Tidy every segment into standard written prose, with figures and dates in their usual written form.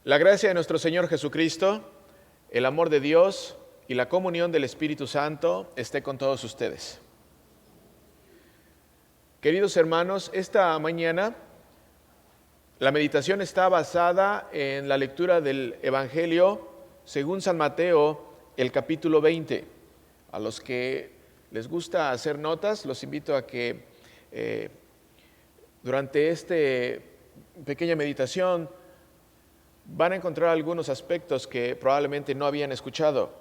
La gracia de nuestro Señor Jesucristo, el amor de Dios y la comunión del Espíritu Santo esté con todos ustedes. Queridos hermanos, esta mañana la meditación está basada en la lectura del Evangelio según San Mateo, el capítulo 20. A los que les gusta hacer notas, los invito a que durante esta pequeña meditación van a encontrar algunos aspectos que probablemente no habían escuchado.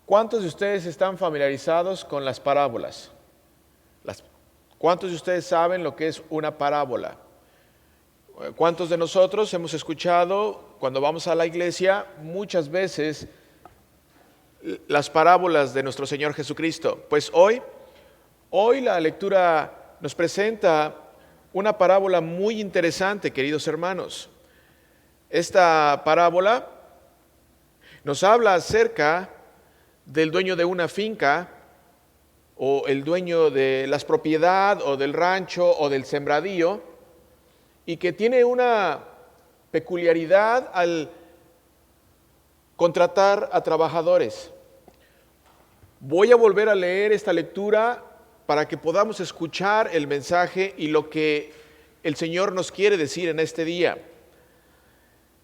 ¿Cuántos de ustedes están familiarizados con las parábolas? ¿Cuántos de ustedes saben lo que es una parábola? ¿Cuántos de nosotros hemos escuchado cuando vamos a la iglesia muchas veces las parábolas de nuestro Señor Jesucristo? Pues hoy la lectura nos presenta una parábola muy interesante, queridos hermanos. Esta parábola nos habla acerca del dueño de una finca o el dueño de la propiedad o del rancho o del sembradío y que tiene una peculiaridad al contratar a trabajadores. Voy a volver a leer esta lectura para que podamos escuchar el mensaje y lo que el Señor nos quiere decir en este día.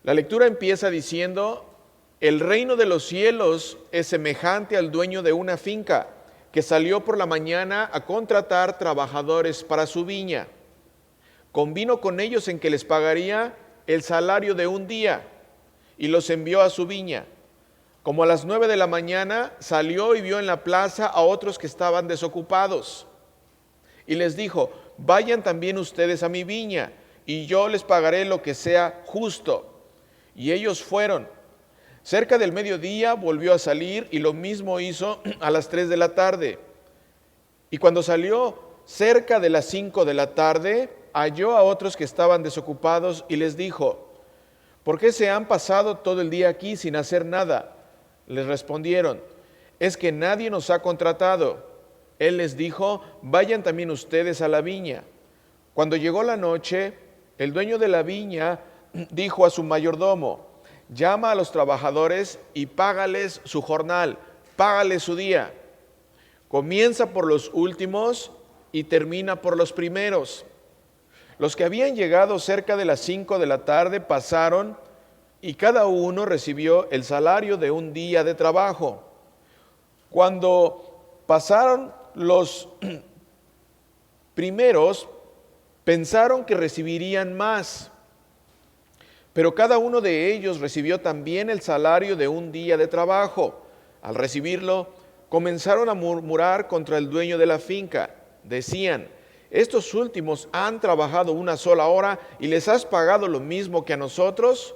La lectura empieza diciendo: el reino de los cielos es semejante al dueño de una finca que salió por la mañana a contratar trabajadores para su viña. Convino con ellos en que les pagaría el salario de un día y los envió a su viña. Como a las 9 de la mañana salió y vio en la plaza a otros que estaban desocupados y les dijo: vayan también ustedes a mi viña y yo les pagaré lo que sea justo. Y ellos fueron. Cerca del mediodía volvió a salir y lo mismo hizo a las 3 de la tarde. Y cuando salió cerca de las 5 de la tarde, halló a otros que estaban desocupados y les dijo: ¿por qué se han pasado todo el día aquí sin hacer nada? Les respondieron: es que nadie nos ha contratado. Él les dijo: vayan también ustedes a la viña. Cuando llegó la noche, el dueño de la viña dijo a su mayordomo: llama a los trabajadores y págales su jornal, págales su día. Comienza por los últimos y termina por los primeros. Los que habían llegado cerca de las 5 de la tarde pasaron y cada uno recibió el salario de un día de trabajo. Cuando pasaron los primeros, pensaron que recibirían más. Pero cada uno de ellos recibió también el salario de un día de trabajo. Al recibirlo, comenzaron a murmurar contra el dueño de la finca. Decían: estos últimos han trabajado una sola hora y les has pagado lo mismo que a nosotros,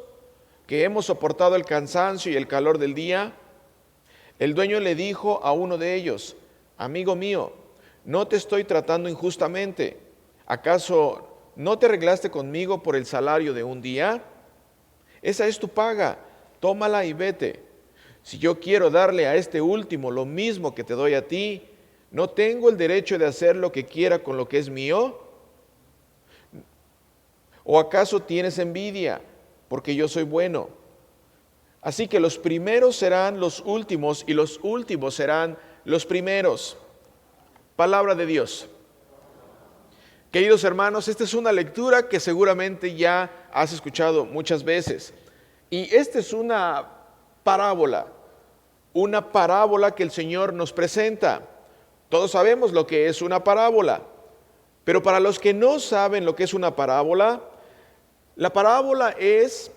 que hemos soportado el cansancio y el calor del día. El dueño le dijo a uno de ellos: amigo mío, no te estoy tratando injustamente. ¿Acaso no te arreglaste conmigo por el salario de un día? Esa es tu paga, tómala y vete. Si yo quiero darle a este último lo mismo que te doy a ti, ¿no tengo el derecho de hacer lo que quiera con lo que es mío? ¿O acaso tienes envidia porque yo soy bueno? Así que los primeros serán los últimos y los últimos serán los primeros. Palabra de Dios. Queridos hermanos, esta es una lectura que seguramente ya has escuchado muchas veces. Y esta es una parábola que el Señor nos presenta. Todos sabemos lo que es una parábola, pero para los que no saben lo que es una parábola, la parábola es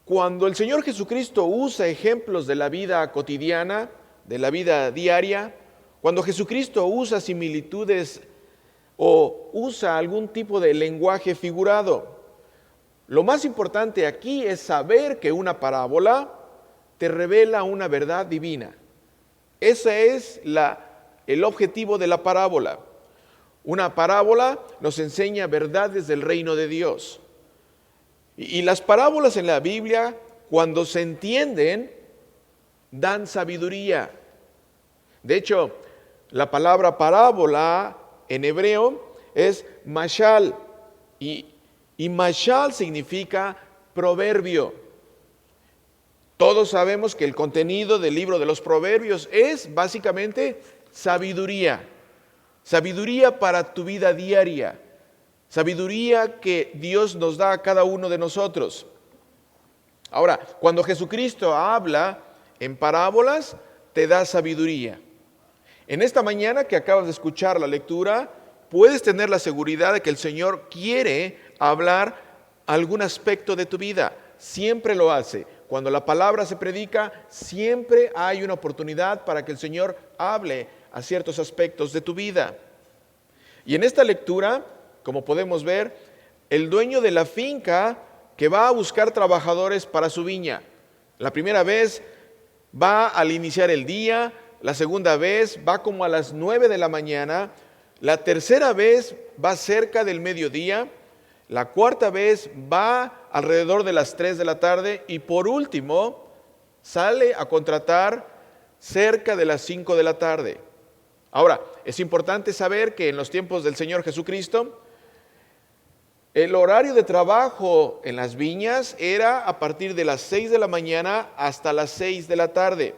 cuando el Señor Jesucristo usa ejemplos de la vida cotidiana, de la vida diaria, cuando Jesucristo usa similitudes o usa algún tipo de lenguaje figurado. Lo más importante aquí es saber que una parábola te revela una verdad divina. Ese es el objetivo de la parábola. Una parábola nos enseña verdades del reino de Dios. Y las parábolas en la Biblia, cuando se entienden, dan sabiduría. De hecho, la palabra parábola en hebreo es mashal, y mashal significa proverbio. Todos sabemos que el contenido del libro de los Proverbios es básicamente sabiduría. Sabiduría para tu vida diaria. Sabiduría que Dios nos da a cada uno de nosotros. Ahora, cuando Jesucristo habla en parábolas, te da sabiduría. En esta mañana que acabas de escuchar la lectura, puedes tener la seguridad de que el Señor quiere hablar algún aspecto de tu vida. Siempre lo hace. Cuando la palabra se predica, siempre hay una oportunidad para que el Señor hable a ciertos aspectos de tu vida. Y en esta lectura, como podemos ver, el dueño de la finca que va a buscar trabajadores para su viña. La primera vez va al iniciar el día, la segunda vez va como a las 9 de la mañana, la tercera vez va cerca del mediodía, la cuarta vez va alrededor de las 3 de la tarde y por último sale a contratar cerca de las 5 de la tarde. Ahora, es importante saber que en los tiempos del Señor Jesucristo, el horario de trabajo en las viñas era a partir de las 6 de la mañana hasta las 6 de la tarde.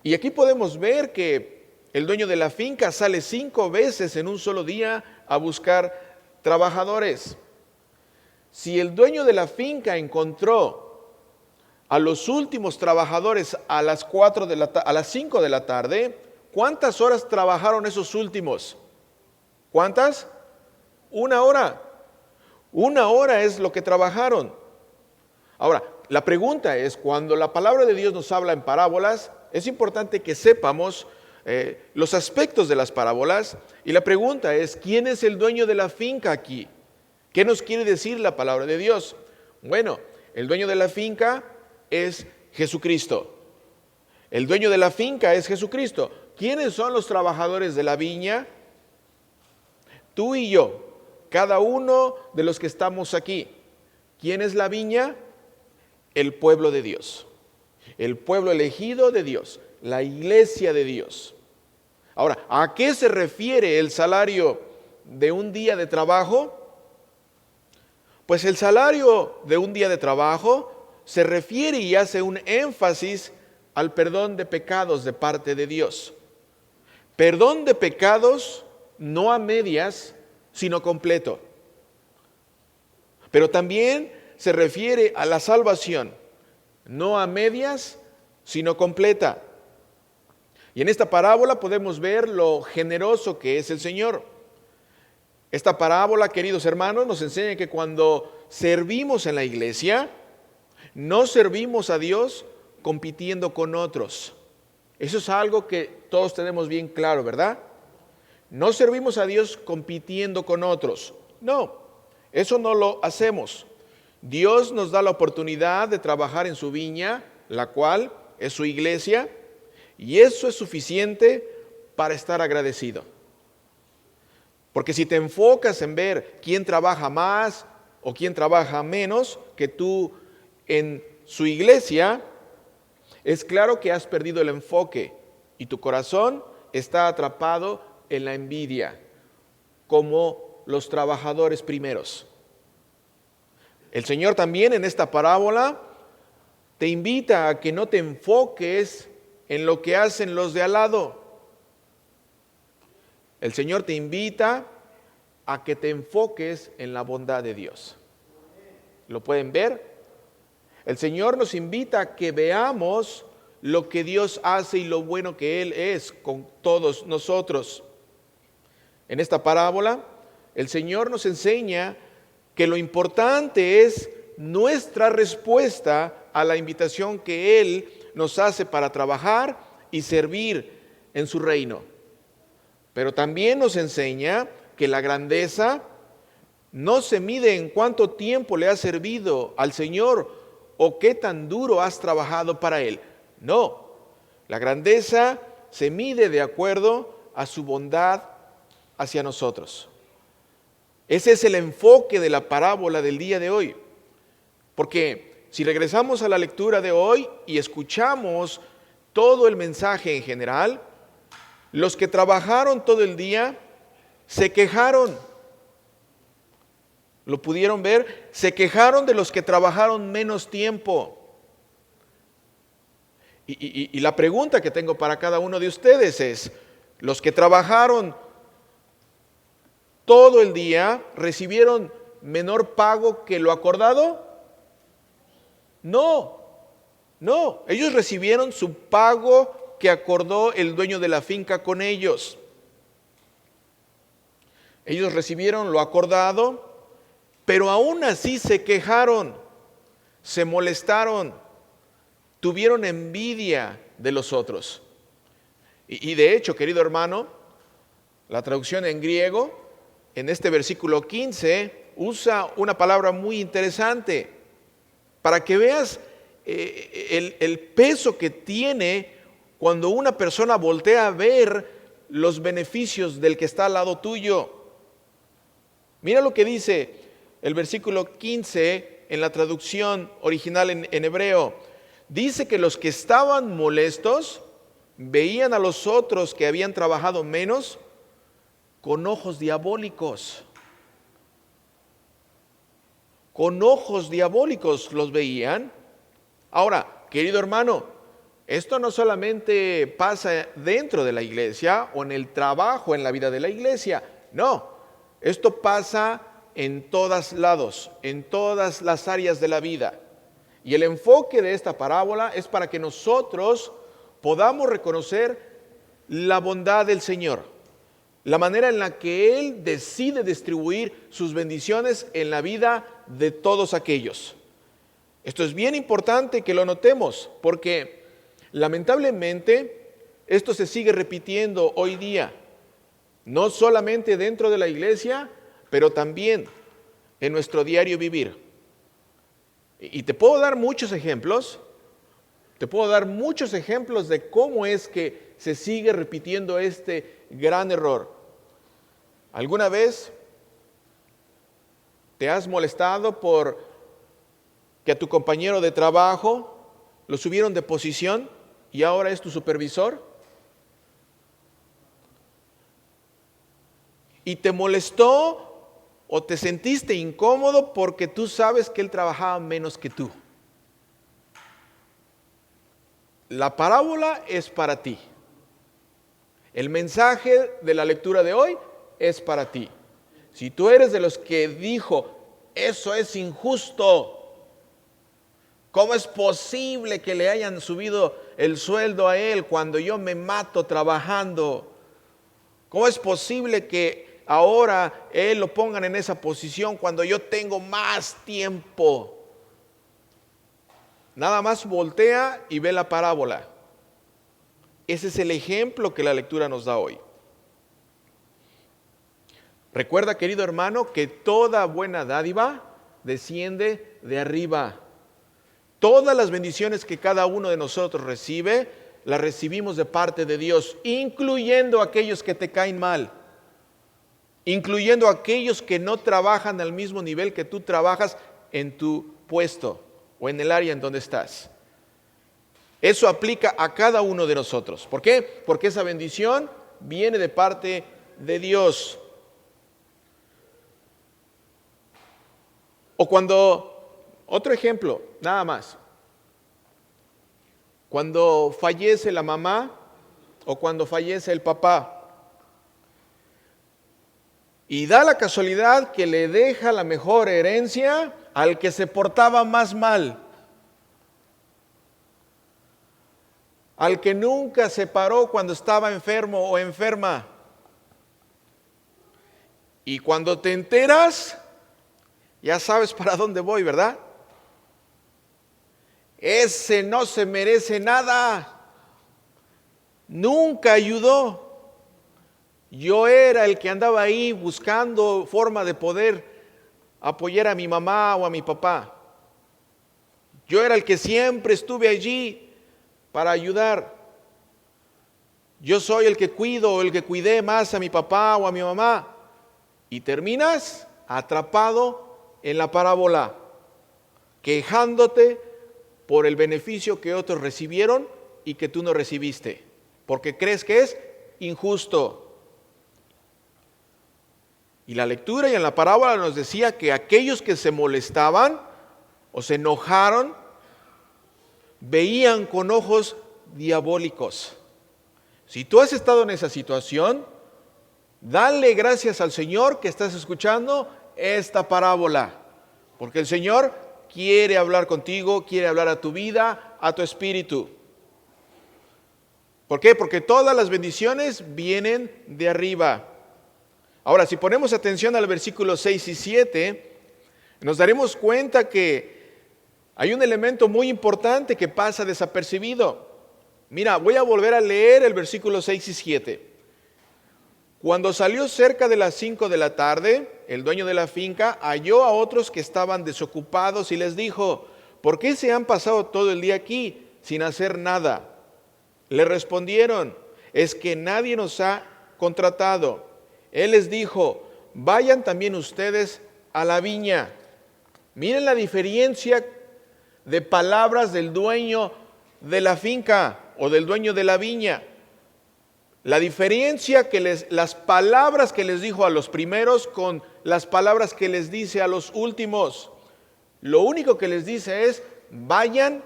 Y aquí podemos ver que el dueño de la finca sale 5 veces en un solo día a buscar trabajadores. Si el dueño de la finca encontró a los últimos trabajadores a las 5 de la tarde, ¿cuántas horas trabajaron esos últimos? ¿Cuántas? 1 hora. 1 hora es lo que trabajaron. Ahora, la pregunta es, cuando la palabra de Dios nos habla en parábolas, es importante que sepamos los aspectos de las parábolas. Y la pregunta es, ¿quién es el dueño de la finca aquí? ¿Qué nos quiere decir la palabra de Dios? Bueno, el dueño de la finca es Jesucristo. El dueño de la finca es Jesucristo. ¿Quiénes son los trabajadores de la viña? Tú y yo. Cada uno de los que estamos aquí. ¿Quién es la viña? El pueblo de Dios. El pueblo elegido de Dios. La iglesia de Dios. Ahora, ¿a qué se refiere el salario de un día de trabajo? Pues el salario de un día de trabajo se refiere y hace un énfasis al perdón de pecados de parte de Dios. Perdón de pecados no a medias, sino completo. Pero también se refiere a la salvación, no a medias, sino completa. Y en esta parábola podemos ver lo generoso que es el Señor. Esta parábola, queridos hermanos, nos enseña que cuando servimos en la iglesia, no servimos a Dios compitiendo con otros. Eso es algo que todos tenemos bien claro, ¿verdad? No servimos a Dios compitiendo con otros. No, eso no lo hacemos. Dios nos da la oportunidad de trabajar en su viña, la cual es su iglesia, y eso es suficiente para estar agradecido. Porque si te enfocas en ver quién trabaja más o quién trabaja menos que tú en su iglesia, es claro que has perdido el enfoque y tu corazón está atrapado en la envidia, como los trabajadores primeros. El Señor también en esta parábola te invita a que no te enfoques en lo que hacen los de al lado. El Señor te invita a que te enfoques en la bondad de Dios. ¿Lo pueden ver? El Señor nos invita a que veamos lo que Dios hace y lo bueno que Él es con todos nosotros. En esta parábola, el Señor nos enseña que lo importante es nuestra respuesta a la invitación que Él nos hace para trabajar y servir en su reino. Pero también nos enseña que la grandeza no se mide en cuánto tiempo le has servido al Señor o qué tan duro has trabajado para Él. No, la grandeza se mide de acuerdo a su bondad hacia nosotros. Ese es el enfoque de la parábola del día de hoy. Porque si regresamos a la lectura de hoy y escuchamos todo el mensaje en general, los que trabajaron todo el día se quejaron. ¿Lo pudieron ver? Se quejaron de los que trabajaron menos tiempo. Y la pregunta que tengo para cada uno de ustedes es, ¿los que trabajaron todo el día recibieron menor pago que lo acordado? No, no. Ellos recibieron su pago que acordó el dueño de la finca con ellos. Ellos recibieron lo acordado, pero aún así se quejaron, se molestaron, tuvieron envidia de los otros. Y de hecho, querido hermano, la traducción en griego, en este versículo 15, usa una palabra muy interesante para que veas el peso que tiene cuando una persona voltea a ver los beneficios del que está al lado tuyo. Mira lo que dice el versículo 15 en la traducción original en hebreo. Dice que los que estaban molestos veían a los otros que habían trabajado menos con ojos diabólicos. Con ojos diabólicos los veían. Ahora, querido hermano, esto no solamente pasa dentro de la iglesia o en el trabajo, en la vida de la iglesia. No, esto pasa en todos lados, en todas las áreas de la vida. Y el enfoque de esta parábola es para que nosotros podamos reconocer la bondad del Señor, la manera en la que Él decide distribuir sus bendiciones en la vida de todos aquellos. Esto es bien importante que lo notemos, porque lamentablemente esto se sigue repitiendo hoy día, no solamente dentro de la iglesia, pero también en nuestro diario vivir. Y te puedo dar muchos ejemplos, de cómo es que se sigue repitiendo este gran error. ¿Alguna vez te has molestado por que a tu compañero de trabajo lo subieron de posición y ahora es tu supervisor? ¿Y te molestó o te sentiste incómodo porque tú sabes que él trabajaba menos que tú? La parábola es para ti. El mensaje de la lectura de hoy es para ti. Si tú eres de los que dijo, eso es injusto, ¿cómo es posible que le hayan subido el sueldo a él cuando yo me mato trabajando? ¿Cómo es posible que ahora él lo pongan en esa posición cuando yo tengo más tiempo? Nada más voltea y ve la parábola. Ese es el ejemplo que la lectura nos da hoy. Recuerda, querido hermano, que toda buena dádiva desciende de arriba. Todas las bendiciones que cada uno de nosotros recibe, las recibimos de parte de Dios, incluyendo aquellos que te caen mal, incluyendo aquellos que no trabajan al mismo nivel que tú trabajas en tu puesto o en el área en donde estás. Eso aplica a cada uno de nosotros. ¿Por qué? Porque esa bendición viene de parte de Dios. O otro ejemplo, nada más. Cuando fallece la mamá o cuando fallece el papá, y da la casualidad que le deja la mejor herencia al que se portaba más mal, al que nunca se paró cuando estaba enfermo o enferma. Y cuando te enteras, ya sabes para dónde voy, ¿verdad? Ese no se merece nada. Nunca ayudó. Yo era el que andaba ahí buscando forma de poder apoyar a mi mamá o a mi papá. Yo era el que siempre estuve allí para ayudar. Yo soy el que cuido o el que cuidé más a mi papá o a mi mamá. Y terminas atrapado en la parábola, quejándote por el beneficio que otros recibieron y que tú no recibiste, porque crees que es injusto. Y la lectura y en la parábola nos decía que aquellos que se molestaban o se enojaron, veían con ojos diabólicos. Si tú has estado en esa situación, dale gracias al Señor que estás escuchando esta parábola, porque el Señor quiere hablar contigo, quiere hablar a tu vida, a tu espíritu. ¿Por qué? Porque todas las bendiciones vienen de arriba. Ahora, si ponemos atención al versículo 6 y 7, nos daremos cuenta que hay un elemento muy importante que pasa desapercibido. Mira, voy a volver a leer el versículo 6 y 7. Cuando salió cerca de las 5 de la tarde, el dueño de la finca halló a otros que estaban desocupados y les dijo: ¿por qué se han pasado todo el día aquí sin hacer nada? Le respondieron: es que nadie nos ha contratado. Él les dijo: vayan también ustedes a la viña. Miren la diferencia de palabras del dueño de la finca o del dueño de la viña. La diferencia que las palabras que les dijo a los primeros con las palabras que les dice a los últimos. Lo único que les dice es: vayan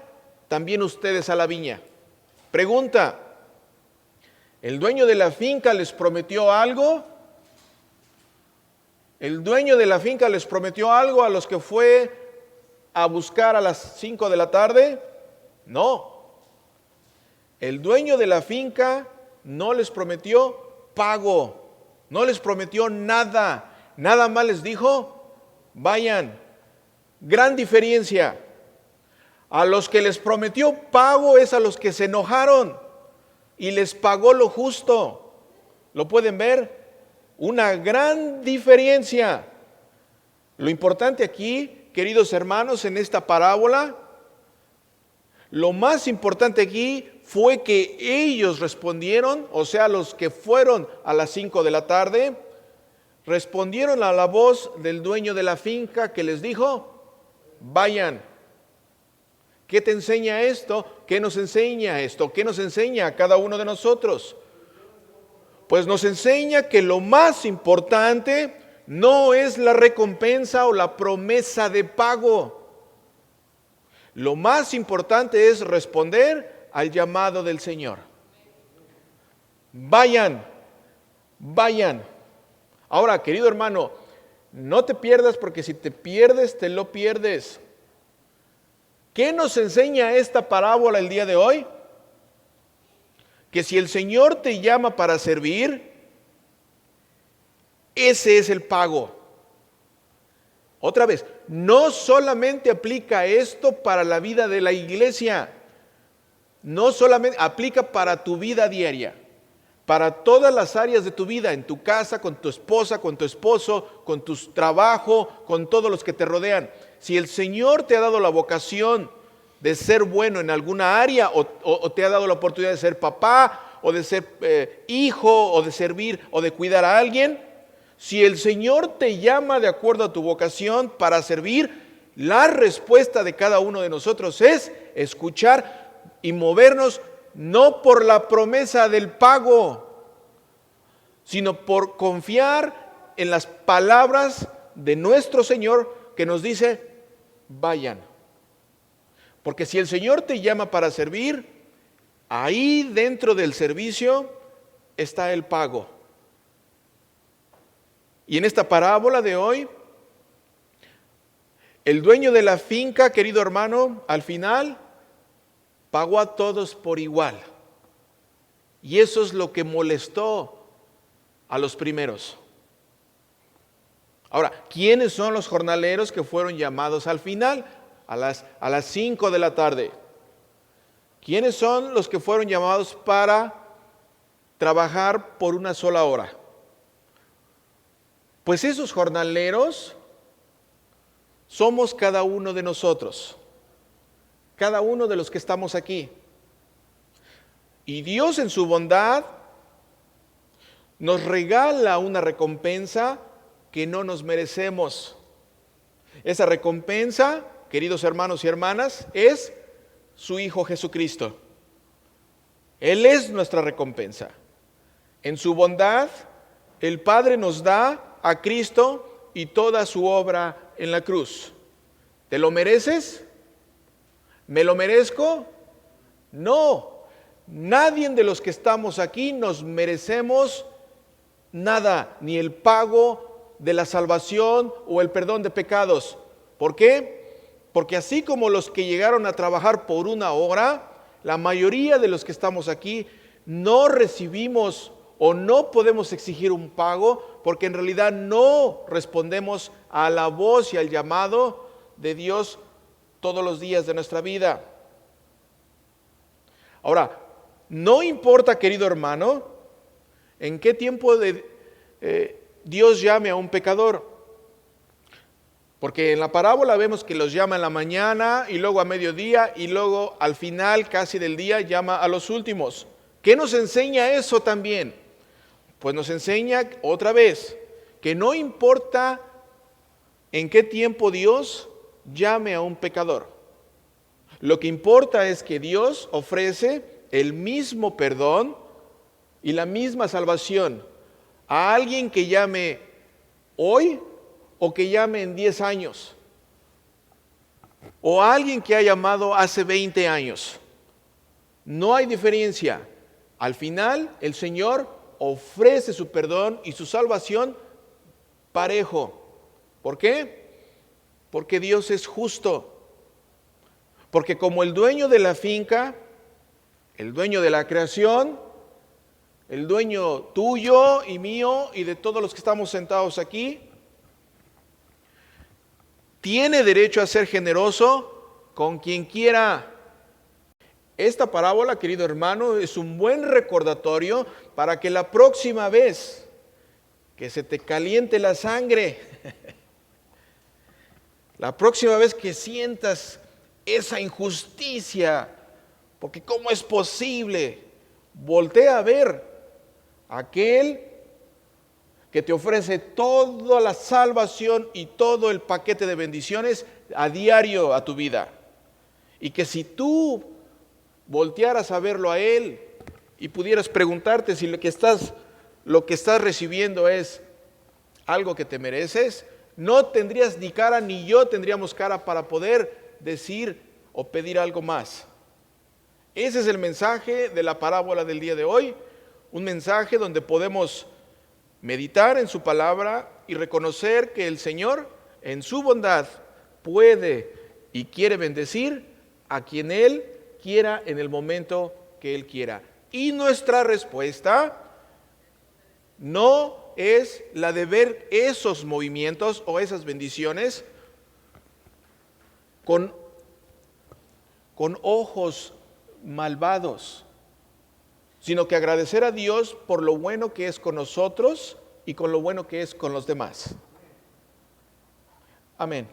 también ustedes a la viña. Pregunta: ¿el dueño de la finca les prometió algo? ¿El dueño de la finca les prometió algo a los que fue a buscar a las 5 de la tarde? No. El dueño de la finca no les prometió pago, no les prometió nada, nada más les dijo: vayan. Gran diferencia. A los que les prometió pago es a los que se enojaron y les pagó lo justo. ¿Lo pueden ver? Una gran diferencia. Lo importante aquí, queridos hermanos, en esta parábola, lo más importante aquí fue que ellos respondieron, o sea, los que fueron a las 5 de la tarde, respondieron a la voz del dueño de la finca que les dijo: vayan. ¿Qué te enseña esto? ¿Qué nos enseña esto? ¿Qué nos enseña a cada uno de nosotros? Pues nos enseña que lo más importante no es la recompensa o la promesa de pago. Lo más importante es responder al llamado del Señor. Vayan, vayan. Ahora, querido hermano, no te pierdas, porque si te pierdes, te lo pierdes. ¿Qué nos enseña esta parábola el día de hoy? Que si el Señor te llama para servir, ese es el pago. Otra vez, no solamente aplica esto para la vida de la iglesia, no solamente aplica para tu vida diaria, para todas las áreas de tu vida, en tu casa, con tu esposa, con tu esposo, con tu trabajo, con todos los que te rodean. Si el Señor te ha dado la vocación de ser bueno en alguna área, o te ha dado la oportunidad de ser papá, o de ser hijo, o de servir, o de cuidar a alguien, si el Señor te llama de acuerdo a tu vocación para servir, la respuesta de cada uno de nosotros es escuchar y movernos no por la promesa del pago, sino por confiar en las palabras de nuestro Señor que nos dice: vayan. Porque si el Señor te llama para servir, ahí dentro del servicio está el pago. Y en esta parábola de hoy, el dueño de la finca, querido hermano, al final pagó a todos por igual. Y eso es lo que molestó a los primeros. Ahora, ¿quiénes son los jornaleros que fueron llamados al final? A las 5 de la tarde. ¿Quiénes son los que fueron llamados para trabajar por una sola hora? Pues esos jornaleros somos cada uno de nosotros, cada uno de los que estamos aquí. Y Dios en su bondad nos regala una recompensa que no nos merecemos. Esa recompensa, queridos hermanos y hermanas, es su Hijo Jesucristo. Él es nuestra recompensa. En su bondad, el Padre nos da a Cristo y toda su obra en la cruz. ¿Te lo mereces? ¿Me lo merezco? No. Nadie de los que estamos aquí nos merecemos nada, ni el pago de la salvación o el perdón de pecados. ¿Por qué? Porque así como los que llegaron a trabajar por una hora, la mayoría de los que estamos aquí no recibimos o no podemos exigir un pago, porque en realidad no respondemos a la voz y al llamado de Dios todos los días de nuestra vida. Ahora, no importa, querido hermano, en qué tiempo Dios llame a un pecador. Porque en la parábola vemos que los llama en la mañana y luego a mediodía y luego al final casi del día llama a los últimos. ¿Qué nos enseña eso también? Pues nos enseña otra vez que no importa en qué tiempo Dios llame a un pecador. Lo que importa es que Dios ofrece el mismo perdón y la misma salvación a alguien que llame hoy o que llame en 10 años, o a alguien que ha llamado hace 20 años. No hay diferencia. Al final, el Señor ofrece su perdón y su salvación parejo. ¿Por qué? Porque Dios es justo. Porque como el dueño de la finca, el dueño de la creación, el dueño tuyo y mío y de todos los que estamos sentados aquí, tiene derecho a ser generoso con quien quiera. Esta parábola, querido hermano, es un buen recordatorio para que la próxima vez que se te caliente la sangre, la próxima vez que sientas esa injusticia, porque ¿cómo es posible? Voltea a ver a aquel que te ofrece toda la salvación y todo el paquete de bendiciones a diario a tu vida. Y que si tú voltearas a verlo a Él y pudieras preguntarte si lo que estás recibiendo es algo que te mereces, no tendrías ni cara ni yo tendríamos cara para poder decir o pedir algo más. Ese es el mensaje de la parábola del día de hoy, un mensaje donde podemos meditar en su palabra y reconocer que el Señor en su bondad puede y quiere bendecir a quien Él quiera en el momento que Él quiera. Y nuestra respuesta no es la de ver esos movimientos o esas bendiciones con ojos malvados, sino que agradecer a Dios por lo bueno que es con nosotros y con lo bueno que es con los demás. Amén.